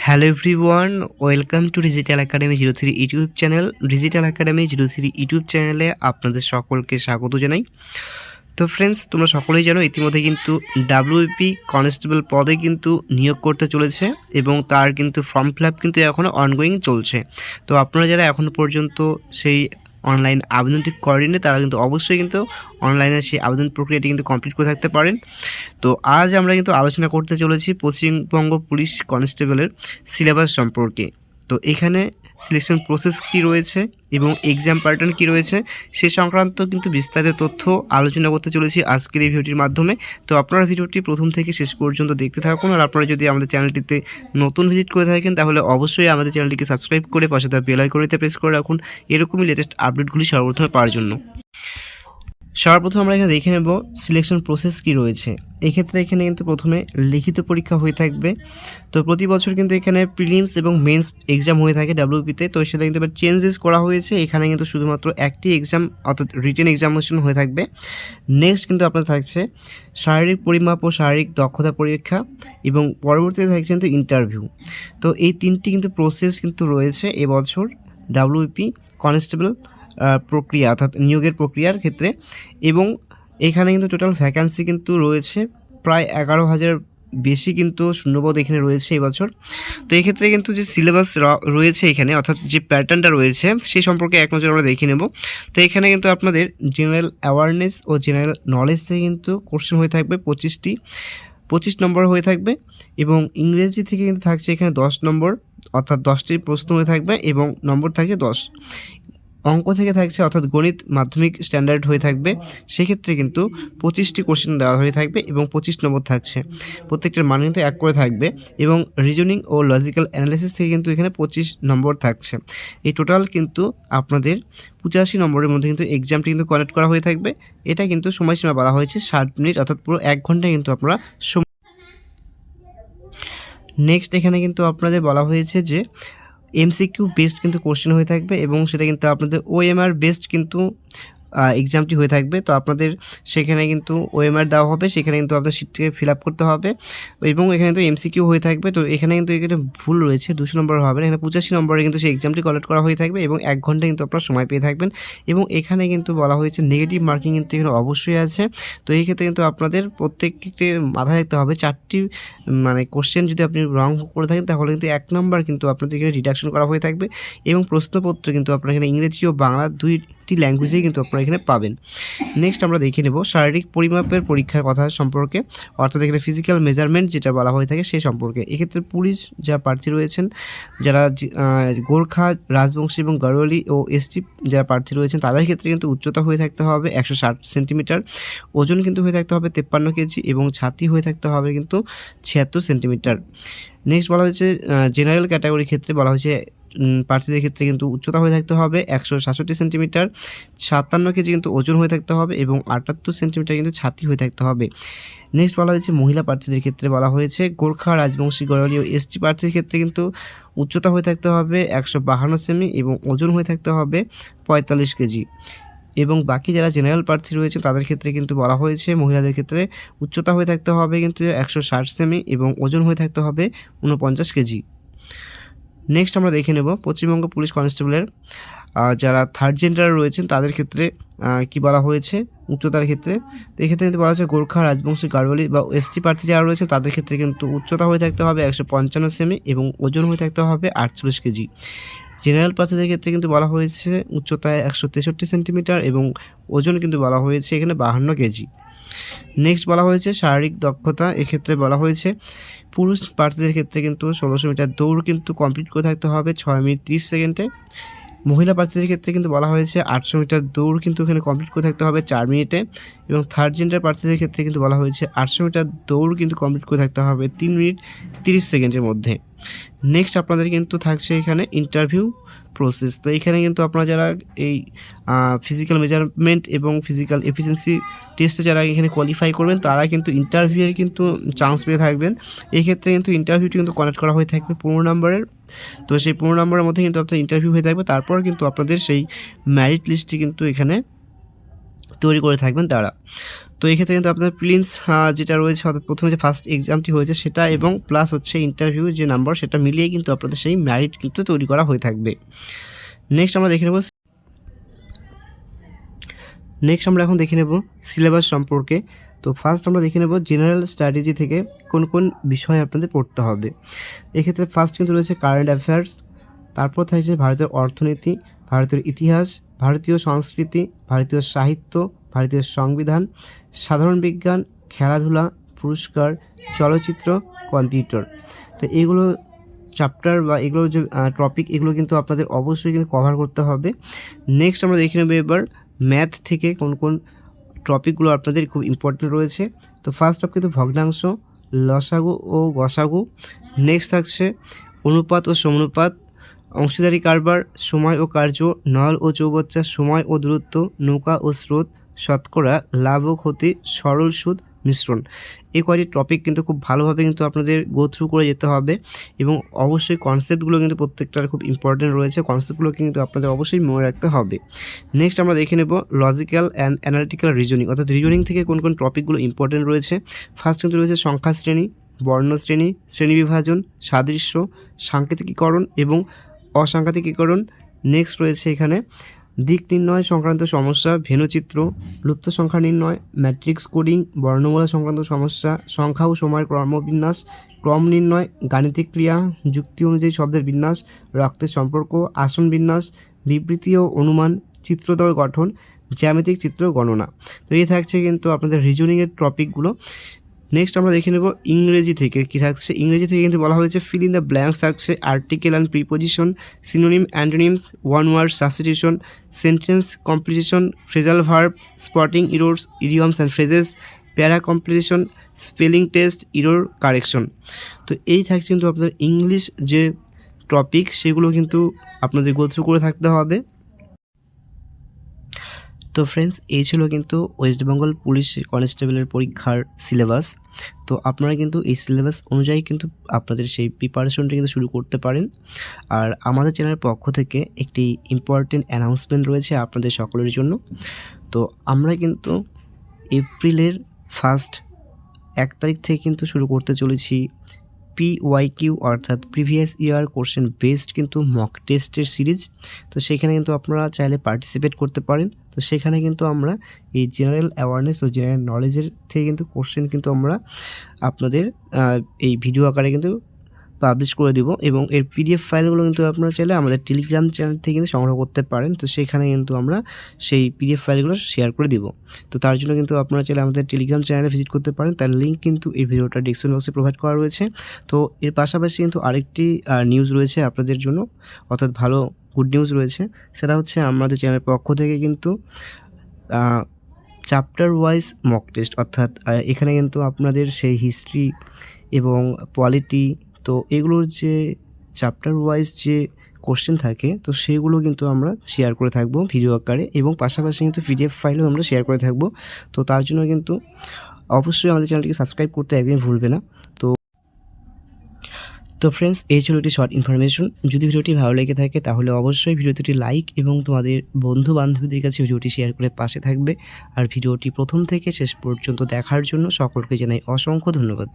Hello everyone, welcome to digital academy 03 YouTube channel. Digital academy 03 YouTube চ্যানেলে আপনাদের সকলকে স্বাগত জানাই। তো ফ্রেন্ডস, তোমরা সকলেই জানো ইতিমধ্যে কিন্তু ডাব্লিউপি কনস্টেবল পদে কিন্তু নিয়োগ করতে চলেছে এবং তার কিন্তু ফর্ম ফিল আপ কিন্তু এখনও অনগোয়িং চলছে। তো আপনারা যারা এখনও পর্যন্ত সেই অনলাইন আবেদনটি করেননি তারা কিন্তু অবশ্যই কিন্তু অনলাইনে সেই আবেদন প্রক্রিয়াটি কিন্তু কমপ্লিট করে থাকতে পারেন। তো আজ আমরা কিন্তু আলোচনা করতে চলেছি পশ্চিমবঙ্গ পুলিশ কনস্টেবলের সিলেবাস সম্পর্কে। তো এখানে সিলেকশন প্রসেস কী রয়েছে এবং এক্সাম প্যাটার্ন কী রয়েছে সে সংক্রান্ত কিন্তু বিস্তারিত তথ্য আলোচনা করতে চলেছি আজকের এই ভিডিওটির মাধ্যমে। তো আপনারা ভিডিওটি প্রথম থেকে শেষ পর্যন্ত দেখতে থাকুন। আর আপনারা যদি আমাদের চ্যানেলটিতে নতুন ভিজিট করে থাকেন তাহলে অবশ্যই আমাদের চ্যানেলটিকে সাবস্ক্রাইব করে পাশে থাকা বেল আইকনটিতে প্রেস করে রাখুন এরকমই লেটেস্ট আপডেটগুলি সর্বপ্রথমে পাওয়ার জন্য। সর্বপ্রথম আমরা এখানে দেখে নেব সিলেকশন প্রসেস কী রয়েছে। এক্ষেত্রে এখানে কিন্তু প্রথমে লিখিত পরীক্ষা হয়ে থাকবে। তো প্রতি বছর কিন্তু এখানে প্রিলিমস এবং মেন্স এক্সাম হয়ে থাকে ডাব্লিউপিতে, তো সেটা কিন্তু এবার চেঞ্জেস করা হয়েছে। এখানে কিন্তু শুধুমাত্র একটি এক্সাম অর্থাৎ রিটেন এক্সামিনেশন হয়ে থাকবে। নেক্সট কিন্তু আপনার থাকছে শারীরিক পরিমাপ ও শারীরিক দক্ষতা পরীক্ষা এবং পরবর্তীতে থাকছে কিন্তু ইন্টারভিউ। তো এই তিনটি কিন্তু প্রসেস কিন্তু রয়েছে এবছর ডাব্লিউপি কনস্টেবল প্রক্রিয়া অর্থাৎ নিয়োগের প্রক্রিয়ার ক্ষেত্রে। এবং এখানে কিন্তু টোটাল ভ্যাকান্সি কিন্তু রয়েছে প্রায় 11,000 বেশি কিন্তু শূন্যপদ এখানে রয়েছে এবছর। তো এক্ষেত্রে কিন্তু যে সিলেবাস রয়েছে এখানে অর্থাৎ যে প্যাটার্নটা রয়েছে সেই সম্পর্কে এক নজর আমরা দেখে নেব। তো এখানে কিন্তু আপনাদের জেনারেল অ্যাওয়ারনেস ও জেনারেল নলেজ থেকে কিন্তু কোশ্চেন হয়ে থাকবে 25 নম্বর হয়ে থাকবে এবং ইংরেজি থেকে কিন্তু থাকছে এখানে 10 নম্বর অর্থাৎ 10টি প্রশ্ন হয়ে থাকবে এবং নম্বর থাকে 10। অঙ্ক থেকে থাকছে অর্থাৎ গণিত মাধ্যমিক স্ট্যান্ডার্ড হয়ে থাকবে, সেক্ষেত্রে কিন্তু 25টি কোশ্চেন দেওয়া হয়ে থাকবে এবং 25 নম্বর থাকছে, প্রত্যেকটার মান কিন্তু 1 করে থাকবে। এবং রিজনিং ও লজিক্যাল অ্যানালিসিস থেকে কিন্তু এখানে 25 নম্বর থাকছে। এই টোটাল কিন্তু আপনাদের 85 নম্বরের মধ্যে কিন্তু এক্সামটি কিন্তু কন্ডাক্ট করা হয়ে থাকবে। এটা কিন্তু সময়সীমা বলা হয়েছে 60 মিনিট অর্থাৎ পুরো 1 ঘন্টায় কিন্তু আপনারা নেক্সট এখানে কিন্তু আপনাদের বলা হয়েছে যে এমসিকিউ বেসড কিন্তু কোশ্চেন হয়ে থাকবে এবং সেটা কিন্তু আপনাদের ওএমআর বেসড কিন্তু এক্সামটি হয়ে থাকবে। তো আপনাদের সেখানে কিন্তু ওএমআর দেওয়া হবে, সেখানে কিন্তু আপনাদের সিটটিকে ফিল আপ করতে হবে এবং এখানে কিন্তু এমসিকিউ হয়ে থাকবে। তো এখানে কিন্তু এখানে ভুল রয়েছে, 200 নম্বর হবে না, এখানে 85 নম্বরে কিন্তু সেই এক্সামটি কন্ডাক্ট করা হয়ে থাকবে এবং 1 ঘন্টা কিন্তু আপনারা সময় পেয়ে থাকবেন। এবং এখানে কিন্তু বলা হয়েছে নেগেটিভ মার্কিং কিন্তু এখানে অবশ্যই আছে। তো এই ক্ষেত্রে কিন্তু আপনাদের প্রত্যেকটি মাথায় রাখতে হবে 4টি মানে কোশ্চেন যদি আপনি রং করে থাকেন তাহলে কিন্তু 1 নম্বর কিন্তু আপনাদের এখানে ডিডাকশন করা হয়ে থাকবে। এবং প্রশ্নপত্র কিন্তু আপনারা এখানে ইংরেজি ও বাংলা দুইটি ল্যাঙ্গুয়েজেই কিন্তু আপনারা এখানে পাবেন। নেক্সট আমরা দেখে নেব শারীরিক পরিমাপের পরীক্ষার কথা সম্পর্কে, অর্থাৎ এখানে ফিজিক্যাল মেজারমেন্ট যেটা বলা হয়ে থাকে সেই সম্পর্কে। এক্ষেত্রে পুলিশ যা প্রার্থী রয়েছেন যারা গোর্খা রাজবংশী এবং গাড়োয়ালি ও এসটি যারা প্রার্থী রয়েছেন তাদের ক্ষেত্রে কিন্তু উচ্চতা হয়ে থাকতে হবে 160 সেন্টিমিটার, ওজন কিন্তু হয়ে থাকতে হবে 53 কেজি এবং ছাতি হয়ে থাকতে হবে কিন্তু 76 সেন্টিমিটার। নেক্সট বলা হয়েছে জেনারেল ক্যাটাগরির ক্ষেত্রে বলা হয়েছে প্রার্থীদের ক্ষেত্রে কিন্তু উচ্চতা হয়ে থাকতে হবে 167 সেন্টিমিটার, 57 কেজি কিন্তু ওজন হয়ে থাকতে হবে এবং 78 সেন্টিমিটার কিন্তু ছাতি হয়ে থাকতে হবে। নেক্সট বলা হয়েছে মহিলা প্রার্থীদের ক্ষেত্রে বলা হয়েছে গোর্খা রাজবংশী গাড়োয়ালি ও এসটি প্রার্থীর ক্ষেত্রে কিন্তু উচ্চতা হয়ে থাকতে হবে 152 সেমি এবং ওজন হয়ে থাকতে হবে 45 কেজি। এবং বাকি যারা জেনারেল প্রার্থী রয়েছে তাদের ক্ষেত্রে কিন্তু বলা হয়েছে মহিলাদের ক্ষেত্রে উচ্চতা হয়ে থাকতে হবে কিন্তু 160 সেমি এবং ওজন হয়ে থাকতে হবে 49 কেজি। নেক্সট আমরা দেখে নেব পশ্চিমবঙ্গ পুলিশ কনস্টেবলের যারা থার্ড জেন্ডার রয়েছেন তাদের ক্ষেত্রে কি বলা হয়েছে উচ্চতার ক্ষেত্রে। তো এক্ষেত্রে কিন্তু বলা হয়েছে গোর্খা রাজবংশী গাড়োয়ালি বা এসটি প্রার্থী যারা রয়েছে তাদের ক্ষেত্রে কিন্তু উচ্চতা হয়ে থাকতে হবে 155 সেমি এবং ওজন হয়ে থাকতে হবে 48 কেজি। জেনারেল প্রার্থীদের ক্ষেত্রে কিন্তু বলা হয়েছে উচ্চতায় 163 সেন্টিমিটার এবং ওজন কিন্তু বলা হয়েছে এখানে 52 কেজি। নেক্সট বলা হয়েছে শারীরিক দক্ষতা, এক্ষেত্রে বলা হয়েছে পুরুষ প্রার্থীদের ক্ষেত্রে কিন্তু 1600 মিটার দৌড় কিন্তু কমপ্লিট করে থাকতে হবে 6 মিনিট 30 সেকেন্ডে। মহিলা প্রার্থীদের ক্ষেত্রে কিন্তু বলা হয়েছে 800 মিটার দৌড় কিন্তু এখানে কমপ্লিট করে থাকতে হবে 4 মিনিটে। এবং থার্ড জেন্ডার প্রার্থীদের ক্ষেত্রে কিন্তু বলা হয়েছে 800 মিটার দৌড় কিন্তু কমপ্লিট করে থাকতে হবে 3 মিনিট 30 সেকেন্ডের মধ্যে। নেক্সট আপনাদের কিন্তু থাকছে এখানে ইন্টারভিউ প্রসেস। তো এখানে কিন্তু আপনারা যারা এই ফিজিক্যাল মেজারমেন্ট এবং ফিজিক্যাল এফিসিয়েন্সি টেস্টে যারা এখানে কোয়ালিফাই করবেন তারা কিন্তু ইন্টারভিউয়ের কিন্তু চান্স পেয়ে থাকবেন। এক্ষেত্রে কিন্তু ইন্টারভিউটি কিন্তু কন্ডাক্ট করা হয়ে থাকবে 15 নম্বরের। তো সেই 15 নম্বরের মধ্যে কিন্তু আপনার ইন্টারভিউ হয়ে থাকবে, তারপর কিন্তু আপনাদের সেই মেরিট লিস্টটি কিন্তু এখানে তৈরি করে থাকবেন তারা। তো এক্ষেত্রে কিন্তু আপনার প্রিলিমস যেটা রয়েছে অর্থাৎ প্রথমে যে ফার্স্ট এক্সামটি হয়েছে সেটা এবং প্লাস হচ্ছে ইন্টারভিউ যে নাম্বার সেটা মিলিয়ে কিন্তু আপনাদের সেই মেরিট কিন্তু তৈরি করা হয়ে থাকবে। নেক্সট আমরা এখন দেখে নেব সিলেবাস সম্পর্কে। তো ফার্স্ট আমরা দেখে নেব জেনারেল স্ট্র্যাটেজি থেকে কোন কোন বিষয় আপনাদের পড়তে হবে। এক্ষেত্রে ফার্স্ট কিন্তু রয়েছে কারেন্ট অ্যাফেয়ার্স, তারপর থাকছে ভারতের অর্থনীতি, ভারতের ইতিহাস, ভারতীয় সংস্কৃতি, ভারতীয় সাহিত্য, ভারতীয় সংবিধান, সাধারণ বিজ্ঞান, খেলাধুলা, পুরস্কার, চলচ্চিত্র, কম্পিউটার। তো এইগুলো চ্যাপ্টার বা এগুলো যে টপিক এগুলো কিন্তু আপনাদের অবশ্যই কিন্তু কভার করতে হবে। নেক্সট আমরা দেখে নেব এবার ম্যাথ থেকে কোন কোন টপিকগুলো আপনাদের খুব ইম্পর্টেন্ট রয়েছে। তো ফার্স্ট অফ কিন্তু ভগ্নাংশ, লসাগু ও গসাগু। নেক্সট থাকছে অনুপাত ও সমানুপাত, অংশীদারি কারবার, সময় ও কার্য, নল ও চৌবাচ্চা, সময় ও দূরত্ব, নৌকা ও স্রোত, শতকরা, লাভ ও ক্ষতি, সরল সুদ, মিশ্রণ। এই কয়টি টপিক কিন্তু খুব ভালোভাবে কিন্তু আপনাদের গো থ্রু করে যেতে হবে এবং অবশ্যই কনসেপ্টগুলো কিন্তু প্রত্যেকটার খুব ইম্পর্টেন্ট রয়েছে, কনসেপ্টগুলো কিন্তু আপনাদের অবশ্যই মনে রাখতে হবে। নেক্সট আমরা দেখে নেব লজিক্যাল অ্যান্ড অ্যানালিটিক্যাল রিজনিং, অর্থাৎ রিজনিং থেকে কোন কোন টপিকগুলো ইম্পর্টেন্ট রয়েছে। ফার্স্ট কিন্তু রয়েছে সংখ্যা শ্রেণী, বর্ণ শ্রেণী, শ্রেণীবিভাজন, সাদৃশ্য, সাংকেতিকীকরণ এবং অসাংকেতিকীকরণ। নেক্সট রয়েছে এখানে দিক নির্ণয় সংক্রান্ত সমস্যা, ভেনুচিত্র, লুপ্ত সংখ্যা নির্ণয়, ম্যাট্রিক্স কোডিং, বর্ণমালা সংক্রান্ত সমস্যা, সংখ্যা ও সময়ের ক্রমবিন্যাস, ক্রম নির্ণয়, গাণিতিক ক্রিয়া, যুক্তি অনুযায়ী শব্দের বিন্যাস, রক্তের সম্পর্ক, আসন বিন্যাস, বিবৃতি ও অনুমান, চিত্রদল গঠন, জ্যামিতিক চিত্র গণনা। তো এই থাকছে কিন্তু আপনাদের রিজনিংয়ের টপিকগুলো। নেক্সট আমরা দেখে নেব ইংরেজি থেকে কী থাকছে। ইংরেজি থেকে কিন্তু বলা হয়েছে ফিল ইন দ্য ব্ল্যাঙ্কস থাকছে article and preposition, synonym, antonyms, one word substitution, sentence completion, phrasal verb, spotting errors, idioms and phrases, para completion, spelling test, error correction. তো এই থাকছে কিন্তু আপনাদের ইংলিশ যে টপিক সেগুলো কিন্তু আপনাদের গো থ্রু করে থাকতে হবে। তো ফ্রেন্ডস, এই ছিল কিন্তু ওয়েস্ট বেঙ্গল পুলিশ কনস্টেবলের পরীক্ষার সিলেবাস। তো আপনারা কিন্তু এই সিলেবাস অনুযায়ী কিন্তু আপনাদের সেই প্রিপারেশনটা কিন্তু শুরু করতে পারেন। আর আমাদের চ্যানেলের পক্ষ থেকে একটি ইম্পর্টেন্ট অ্যানাউন্সমেন্ট রয়েছে আপনাদের সকলের জন্য। তো আমরা কিন্তু এপ্রিলের ফার্স্ট 1 তারিখ থেকে কিন্তু শুরু করতে চলেছি PYQ অর্থাৎ প্রিভিয়াস ইয়ার কোশ্চেন বেসড কিন্তু মক টেস্টের সিরিজ। তো সেখানে কিন্তু আপনারা চাইলে পার্টিসিপেট করতে পারেন। তো সেখানে কিন্তু আমরা এই জেনারেল অ্যাওয়ারনেস ও জেনারেল নলেজের থেকে কিন্তু কোশ্চেন কিন্তু আমরা আপনাদের এই ভিডিও আকারে কিন্তু পাবলিশ করে দিব এবং এর PDF ফাইলগুলো কিন্তু আপনারা চাইলে আমাদের টেলিগ্রাম চ্যানেল থেকে কিন্তু সংগ্রহ করতে পারেন। তো সেখানে কিন্তু আমরা সেই PDF ফাইলগুলো শেয়ার করে দিব। তো তার জন্য কিন্তু আপনারা চাইলে আমাদের টেলিগ্রাম চ্যানেলে ভিজিট করতে পারেন, তার লিঙ্ক কিন্তু এই ভিডিওটা ডেসক্রিপশন বক্সে প্রোভাইড করা রয়েছে। তো এর পাশাপাশি কিন্তু আরেকটি নিউজ রয়েছে আপনাদের জন্য, অর্থাৎ ভালো গুড নিউজ রয়েছে। সেটা হচ্ছে আমাদের চ্যানেলের পক্ষ থেকে কিন্তু চ্যাপ্টার ওয়াইজ মক টেস্ট, অর্থাৎ এখানে কিন্তু আপনাদের সেই হিস্ট্রি এবং পলিটি, তো এগুলোর যে চ্যাপ্টার ওয়াইজ যে কোশ্চেন থাকে তো সেগুলো কিন্তু আমরা শেয়ার করে থাকবো ভিডিও আকারে এবং পাশাপাশি কিন্তু PDF ফাইলও আমরা শেয়ার করে থাকবো। তো তার জন্য কিন্তু অবশ্যই আমাদের চ্যানেলটিকে সাবস্ক্রাইব করতে একদমই ভুলবে না। তো ফ্রেন্ডস, এই ছিল একটি শর্ট ইনফরমেশন। যদি ভিডিওটি ভালো লেগে থাকে তাহলে অবশ্যই ভিডিওটি লাইক এবং তোমাদের বন্ধু বান্ধবীদের কাছে ভিডিওটি শেয়ার করে পাশে থাকবে। আর ভিডিওটি প্রথম থেকে শেষ পর্যন্ত দেখার জন্য সকলকে জানাই অসংখ্য ধন্যবাদ।